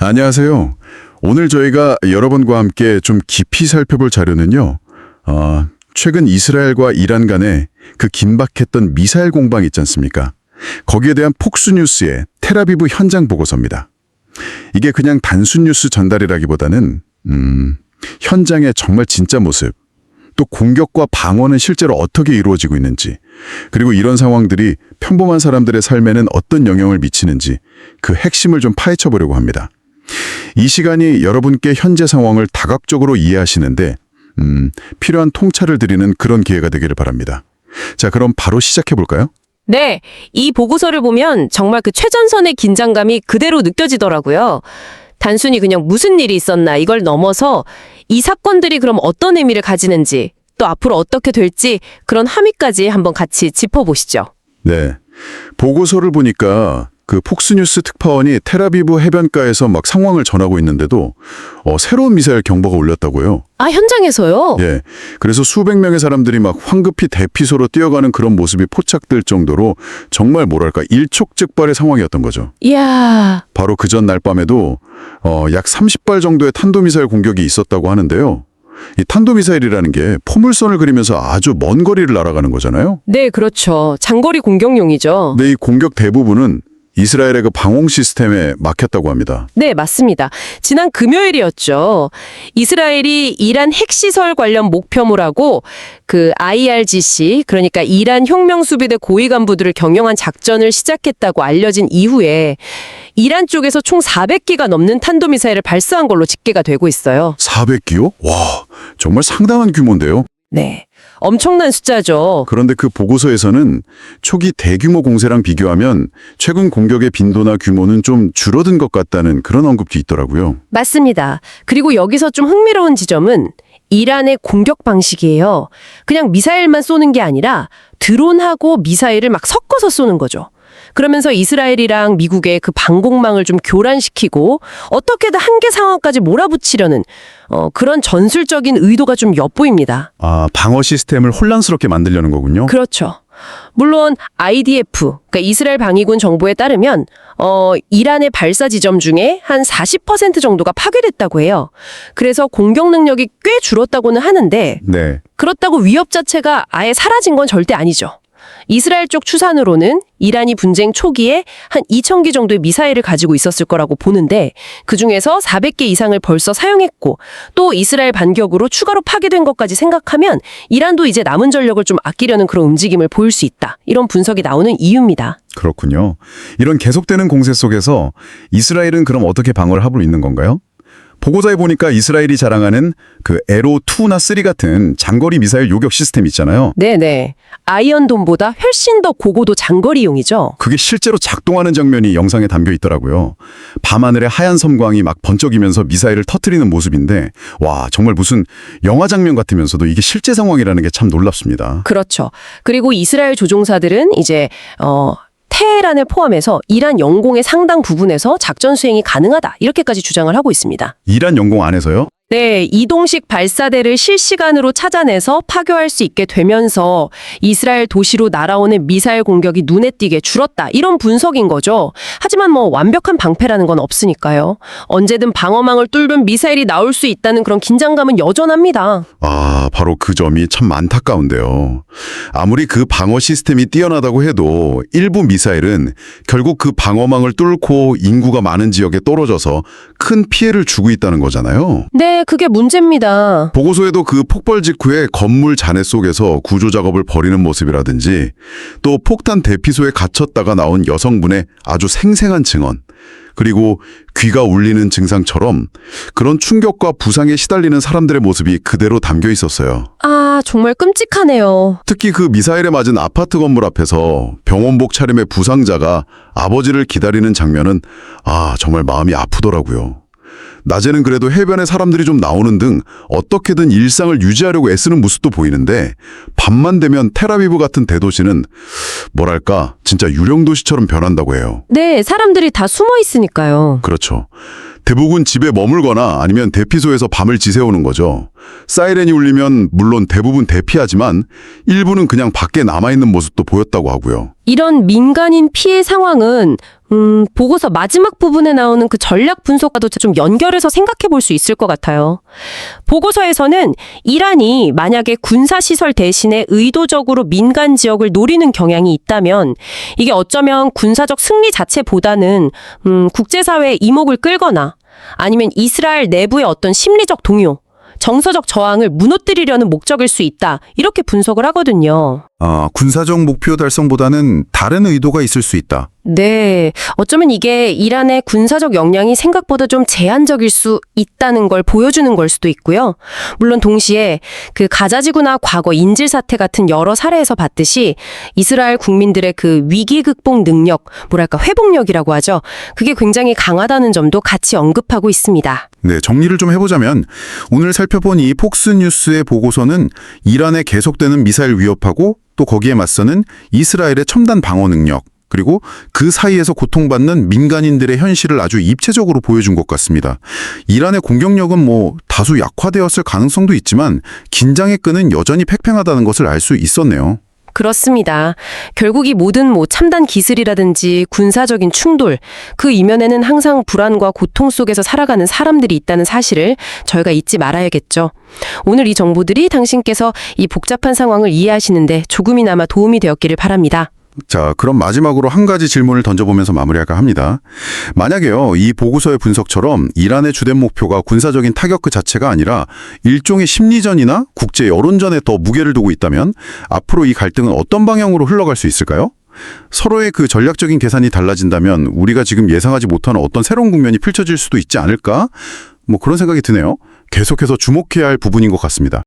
안녕하세요. 오늘 저희가 여러분과 함께 좀 깊이 살펴볼 자료는요. 최근 이스라엘과 이란 간에 그 긴박했던 미사일 공방 있지 않습니까? 거기에 대한 폭스 뉴스의 텔아비브 현장 보고서입니다. 이게 그냥 단순 뉴스 전달이라기보다는 현장의 정말 진짜 모습, 또 공격과 방어는 실제로 어떻게 이루어지고 있는지, 그리고 이런 상황들이 평범한 사람들의 삶에는 어떤 영향을 미치는지 그 핵심을 좀 파헤쳐 보려고 합니다. 이 시간이 여러분께 현재 상황을 다각적으로 이해하시는데 필요한 통찰을 드리는 그런 기회가 되기를 바랍니다. 자, 그럼 바로 시작해 볼까요? 네, 이 보고서를 보면 정말 그 최전선의 긴장감이 그대로 느껴지더라고요. 단순히 그냥 무슨 일이 있었나 이걸 넘어서 이 사건들이 그럼 어떤 의미를 가지는지 또 앞으로 어떻게 될지 그런 함의까지 한번 같이 짚어보시죠. 네, 보고서를 보니까 그 폭스뉴스 특파원이 텔아비브 해변가에서 막 상황을 전하고 있는데도 새로운 미사일 경보가 울렸다고요. 아, 현장에서요? 예, 그래서 수백 명의 사람들이 막 황급히 대피소로 뛰어가는 그런 모습이 포착될 정도로 정말 뭐랄까 일촉즉발의 상황이었던 거죠. 이야, 바로 그 전 날 밤에도 약 30발 정도의 탄도미사일 공격이 있었다고 하는데요. 이 탄도미사일이라는 게 포물선을 그리면서 아주 먼 거리를 날아가는 거잖아요. 네, 그렇죠. 장거리 공격용이죠. 근데 이 공격 대부분은 이스라엘의 그 방공 시스템에 막혔다고 합니다. 네, 맞습니다. 지난 금요일이었죠. 이스라엘이 이란 핵시설 관련 목표물하고 그 IRGC, 그러니까 이란 혁명수비대 고위 간부들을 경영한 작전을 시작했다고 알려진 이후에 이란 쪽에서 총 400기가 넘는 탄도미사일을 발사한 걸로 집계가 되고 있어요. 400기요? 와, 정말 상당한 규모인데요. 네, 엄청난 숫자죠. 그런데 그 보고서에서는 초기 대규모 공세랑 비교하면 최근 공격의 빈도나 규모는 좀 줄어든 것 같다는 그런 언급도 있더라고요. 맞습니다. 그리고 여기서 좀 흥미로운 지점은 이란의 공격 방식이에요. 그냥 미사일만 쏘는 게 아니라 드론하고 미사일을 막 섞어서 쏘는 거죠. 그러면서 이스라엘이랑 미국의 그 방공망을 좀 교란시키고 어떻게든 한계 상황까지 몰아붙이려는 그런 전술적인 의도가 좀 엿보입니다. 아, 방어 시스템을 혼란스럽게 만들려는 거군요. 그렇죠. 물론 IDF, 그러니까 이스라엘 방위군 정보에 따르면 이란의 발사 지점 중에 한 40% 정도가 파괴됐다고 해요. 그래서 공격 능력이 꽤 줄었다고는 하는데 네. 그렇다고 위협 자체가 아예 사라진 건 절대 아니죠. 이스라엘 쪽 추산으로는 이란이 분쟁 초기에 한 2,000기 정도의 미사일을 가지고 있었을 거라고 보는데 그중에서 400개 이상을 벌써 사용했고 또 이스라엘 반격으로 추가로 파괴된 것까지 생각하면 이란도 이제 남은 전력을 좀 아끼려는 그런 움직임을 보일 수 있다. 이런 분석이 나오는 이유입니다. 그렇군요. 이런 계속되는 공세 속에서 이스라엘은 그럼 어떻게 방어를 하고 있는 건가요? 보고자에 보니까 이스라엘이 자랑하는 그 에로2나 3 같은 장거리 미사일 요격 시스템 있잖아요. 네네. 아이언돔보다 훨씬 더 고고도 장거리용이죠. 그게 실제로 작동하는 장면이 영상에 담겨 있더라고요. 밤하늘에 하얀 섬광이 막 번쩍이면서 미사일을 터뜨리는 모습인데 와, 정말 무슨 영화 장면 같으면서도 이게 실제 상황이라는 게 참 놀랍습니다. 그렇죠. 그리고 이스라엘 조종사들은 이제 테헤란을 포함해서 이란 영공의 상당 부분에서 작전 수행이 가능하다. 이렇게까지 주장을 하고 있습니다. 이란 영공 안에서요? 네, 이동식 발사대를 실시간으로 찾아내서 파괴할 수 있게 되면서 이스라엘 도시로 날아오는 미사일 공격이 눈에 띄게 줄었다. 이런 분석인 거죠. 하지만 완벽한 방패라는 건 없으니까요. 언제든 방어망을 뚫는 미사일이 나올 수 있다는 그런 긴장감은 여전합니다. 아, 바로 그 점이 참 안타까운데요. 아무리 그 방어 시스템이 뛰어나다고 해도 일부 미사일은 결국 그 방어망을 뚫고 인구가 많은 지역에 떨어져서 큰 피해를 주고 있다는 거잖아요. 네, 그게 문제입니다. 보고서에도 그 폭발 직후에 건물 잔해 속에서 구조 작업을 벌이는 모습이라든지 또 폭탄 대피소에 갇혔다가 나온 여성분의 아주 생생한 증언, 그리고 귀가 울리는 증상처럼 그런 충격과 부상에 시달리는 사람들의 모습이 그대로 담겨 있었어요. 아, 정말 끔찍하네요. 특히 그 미사일에 맞은 아파트 건물 앞에서 병원복 차림의 부상자가 아버지를 기다리는 장면은 정말 마음이 아프더라고요. 낮에는 그래도 해변에 사람들이 좀 나오는 등 어떻게든 일상을 유지하려고 애쓰는 모습도 보이는데 밤만 되면 텔아비브 같은 대도시는 뭐랄까 진짜 유령도시처럼 변한다고 해요. 네, 사람들이 다 숨어 있으니까요. 그렇죠. 대부분 집에 머물거나 아니면 대피소에서 밤을 지새우는 거죠. 사이렌이 울리면 물론 대부분 대피하지만 일부는 그냥 밖에 남아있는 모습도 보였다고 하고요. 이런 민간인 피해 상황은 보고서 마지막 부분에 나오는 그 전략 분석과도 좀 연결해서 생각해 볼 수 있을 것 같아요. 보고서에서는 이란이 만약에 군사시설 대신에 의도적으로 민간 지역을 노리는 경향이 있다면 이게 어쩌면 군사적 승리 자체보다는 국제사회의 이목을 끌거나 아니면 이스라엘 내부의 어떤 심리적 동요, 정서적 저항을 무너뜨리려는 목적일 수 있다. 이렇게 분석을 하거든요. 군사적 목표 달성보다는 다른 의도가 있을 수 있다. 네. 어쩌면 이게 이란의 군사적 역량이 생각보다 좀 제한적일 수 있다는 걸 보여주는 걸 수도 있고요. 물론 동시에 그 가자지구나 과거 인질 사태 같은 여러 사례에서 봤듯이 이스라엘 국민들의 그 위기 극복 능력, 뭐랄까 회복력이라고 하죠. 그게 굉장히 강하다는 점도 같이 언급하고 있습니다. 네, 정리를 좀 해보자면 오늘 살펴본 이 폭스뉴스의 보고서는 이란의 계속되는 미사일 위협하고 또 거기에 맞서는 이스라엘의 첨단 방어 능력, 그리고 그 사이에서 고통받는 민간인들의 현실을 아주 입체적으로 보여준 것 같습니다. 이란의 공격력은 다수 약화되었을 가능성도 있지만 긴장의 끈은 여전히 팽팽하다는 것을 알 수 있었네요. 그렇습니다. 결국 이 모든 첨단 기술이라든지 군사적인 충돌, 그 이면에는 항상 불안과 고통 속에서 살아가는 사람들이 있다는 사실을 저희가 잊지 말아야겠죠. 오늘 이 정보들이 당신께서 이 복잡한 상황을 이해하시는데 조금이나마 도움이 되었기를 바랍니다. 자, 그럼 마지막으로 한 가지 질문을 던져보면서 마무리할까 합니다. 만약에요, 이 보고서의 분석처럼 이란의 주된 목표가 군사적인 타격 그 자체가 아니라 일종의 심리전이나 국제 여론전에 더 무게를 두고 있다면 앞으로 이 갈등은 어떤 방향으로 흘러갈 수 있을까요? 서로의 그 전략적인 계산이 달라진다면 우리가 지금 예상하지 못하는 어떤 새로운 국면이 펼쳐질 수도 있지 않을까? 그런 생각이 드네요. 계속해서 주목해야 할 부분인 것 같습니다.